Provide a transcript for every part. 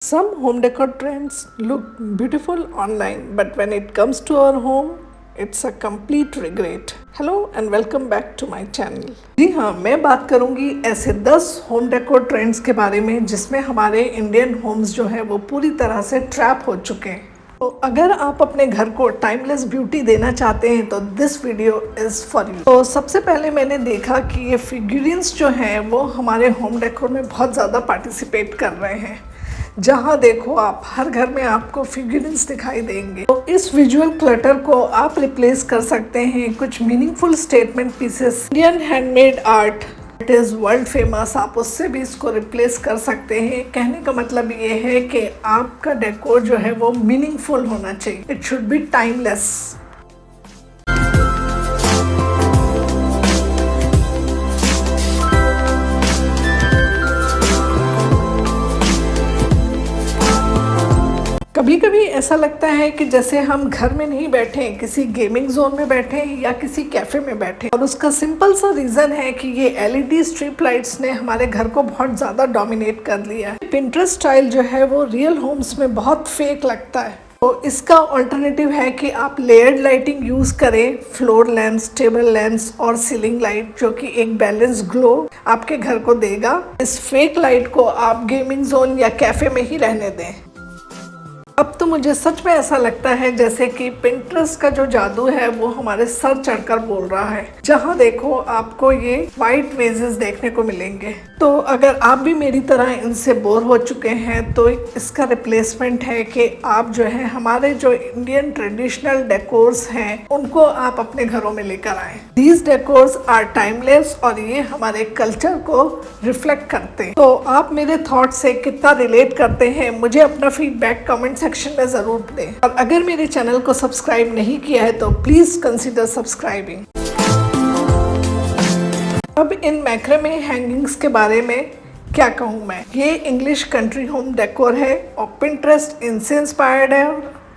Some home decor trends look beautiful online, but when it comes to our home, it's a complete regret. Hello and welcome back to my channel. जी हाँ, मैं बात करूंगी ऐसे 10 home decor trends के बारे में जिसमें हमारे इंडियन होम्स जो है वो पूरी तरह से ट्रैप हो चुके हैं। तो अगर आप अपने घर को टाइमलेस ब्यूटी देना चाहते हैं तो this video is for you. तो सबसे पहले मैंने देखा कि ये फिगुरेंस जो हैं वो हमारे होम डेकोर में बहुत ज़्यादा पार्टिसिपेट कर रहे हैं। जहाँ देखो आप हर घर में आपको फिगुरेंस दिखाई देंगे। तो इस विजुअल क्लटर को आप रिप्लेस कर सकते हैं कुछ meaningful statement pieces. Indian handmade art it is world famous, आप उससे भी इसको रिप्लेस कर सकते हैं। कहने का मतलब ये है कि आपका डेकोर जो है वो मीनिंगफुल होना चाहिए, इट शुड बी टाइमलेस। कभी कभी ऐसा लगता है कि जैसे हम घर में नहीं बैठे हैं, किसी गेमिंग जोन में बैठे हैं या किसी कैफे में बैठे हैं। और उसका सिंपल सा रीज़न है कि ये एलईडी स्ट्रिप लाइट्स ने हमारे घर को बहुत ज़्यादा डोमिनेट कर लिया है। पिंटरेस्ट स्टाइल जो है वो रियल होम्स में बहुत फेक लगता है। तो इसका ऑल्टरनेटिव है कि आप लेयर्ड लाइटिंग यूज़ करें, फ्लोर लैंप्स, टेबल लैंप्स और सीलिंग लाइट, जो कि एक बैलेंस ग्लो आपके घर को देगा। इस फेक लाइट को आप गेमिंग जोन या कैफे में ही रहने दें। अब तो मुझे सच में ऐसा लगता है जैसे कि पिंटरेस्ट का जो जादू है वो हमारे सर चढ़कर बोल रहा है। जहाँ देखो आपको ये वाइट वेजेस देखने को मिलेंगे। तो अगर आप भी मेरी तरह इनसे बोर हो चुके हैं तो इसका रिप्लेसमेंट है कि आप जो है हमारे जो इंडियन ट्रेडिशनल डेकोर्स हैं उनको आप अपने घरों में लेकर आए। दीज डेकोर्स आर टाइमलेस और ये हमारे कल्चर को रिफ्लेक्ट करते हैं। तो आप मेरे थॉट से कितना रिलेट करते हैं मुझे अपना फीडबैक कमेंट सेक्शन में ज़रूर दें। और अगर मेरे चैनल को सब्सक्राइब नहीं किया है तो प्लीज़ कंसिडर सब्सक्राइबिंग। अब इन मैक्रेमे हैंगिंग्स के बारे में क्या कहूँ मैं। ये इंग्लिश कंट्री होम डेकोर है और पिंटरेस्ट इनसे इंस्पायर्ड है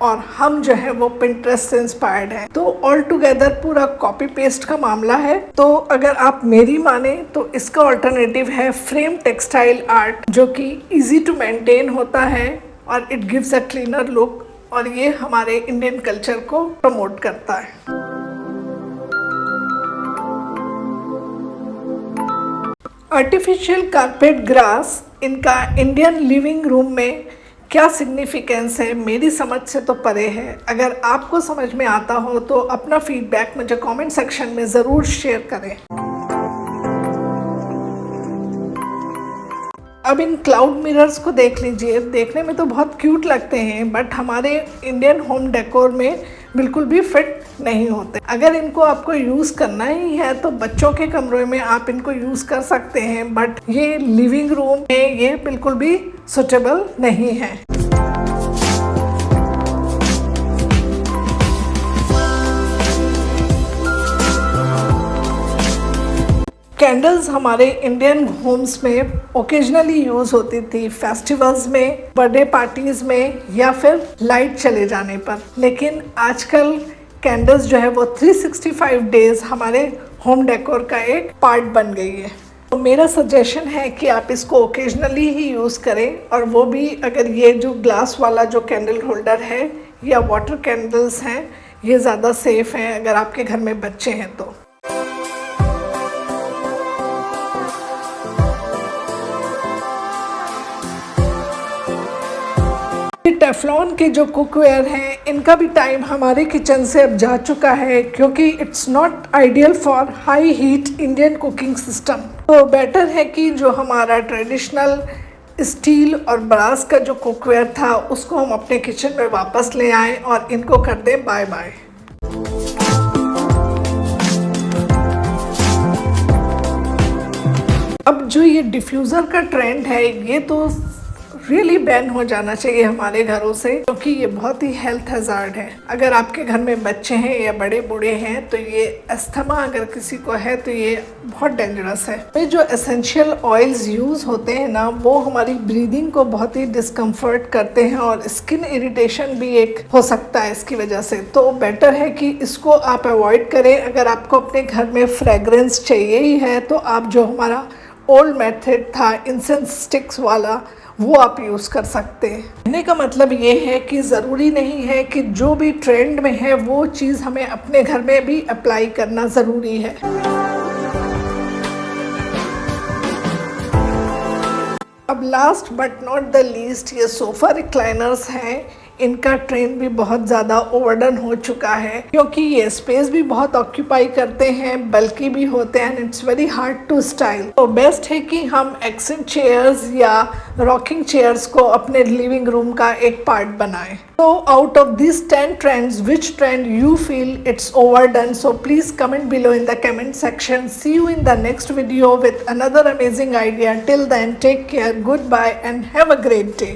और हम जो है वो पिंटरेस्ट से इंस्पायर्ड है। तो ऑल टुगेदर पूरा कॉपी पेस्ट का मामला है। तो अगर आप मेरी माने तो इसका ऑल्टरनेटिव है फ्रेम टेक्सटाइल आर्ट, जो कि इजी टू मेंटेन होता है और it gives a cleaner look और ये हमारे इंडियन कल्चर को प्रमोट करता है। आर्टिफिशियल कारपेट ग्रास, इनका इंडियन लिविंग रूम में क्या सिग्निफिकेंस है मेरी समझ से तो परे है। अगर आपको समझ में आता हो तो अपना फीडबैक मुझे कमेंट सेक्शन में ज़रूर शेयर करें। अब इन क्लाउड मिरर्स को देख लीजिए, देखने में तो बहुत क्यूट लगते हैं बट हमारे इंडियन होम डेकोर में बिल्कुल भी फिट नहीं होते। अगर इनको आपको यूज़ करना ही है तो बच्चों के कमरे में आप इनको यूज़ कर सकते हैं, बट ये लिविंग रूम में ये बिल्कुल भी सुटेबल नहीं है। कैंडल्स हमारे इंडियन होम्स में ओकेजनली यूज़ होती थी, फेस्टिवल्स में, बर्थडे पार्टीज़ में या फिर लाइट चले जाने पर। लेकिन आजकल कैंडल्स जो है वो 365 डेज़ हमारे होम डेकोर का एक पार्ट बन गई है। तो मेरा सजेशन है कि आप इसको ओकेजनली ही यूज़ करें, और वो भी अगर ये जो ग्लास वाला जो कैंडल होल्डर है या वाटर कैंडल्स हैं ये ज़्यादा सेफ़ हैं अगर आपके घर में बच्चे हैं तो। टेफ्लॉन के जो कुकवेयर हैं इनका भी टाइम हमारे किचन से अब जा चुका है, क्योंकि it's not ideal for high heat Indian cooking system. तो बेटर है कि जो हमारा ट्रेडिशनल स्टील और ब्रास का जो कुकवेयर था उसको हम अपने किचन में वापस ले आएं और इनको कर दें बाय बाय। अब जो ये डिफ्यूज़र का ट्रेंड है ये तो रियली बैन हो जाना चाहिए हमारे घरों से, क्योंकि ये बहुत ही हेल्थ हैज़ार्ड है। अगर आपके घर में बच्चे हैं या बड़े बूढ़े हैं तो ये अस्थमा अगर किसी को है तो ये बहुत डेंजरस है। ये जो एसेंशियल ऑयल्स यूज़ होते हैं ना वो हमारी ब्रीदिंग को बहुत ही डिस्कम्फर्ट करते हैं और स्किन इरिटेशन भी एक हो सकता है इसकी वजह से। तो बेटर है कि इसको आप अवॉइड करें। अगर आपको अपने घर में फ्रेगरेंस चाहिए ही है तो आप जो हमारा ओल्ड मेथड था इंसेंस स्टिक्स वाला वो आप यूज़ कर सकते हैं। कहने का मतलब ये है कि ज़रूरी नहीं है कि जो भी ट्रेंड में है वो चीज़ हमें अपने घर में भी अप्लाई करना ज़रूरी है। अब last but not the least ये सोफ़ा रिक्लाइनर्स हैं। इनका ट्रेंड भी बहुत ज़्यादा ओवरडन हो चुका है क्योंकि ये स्पेस भी बहुत ऑक्यूपाई करते हैं, बल्कि भी होते हैं, and it's very hard to style. तो बेस्ट है कि हम एक्सेंट चेयर्स या रॉकिंग चेयर्स को अपने लिविंग रूम का एक पार्ट बनाएं। So out of these 10 trends, which trend you feel it's overdone? So please comment below in the comment section. See you in the next video with another amazing idea. Till then, take care, goodbye, and have a great day.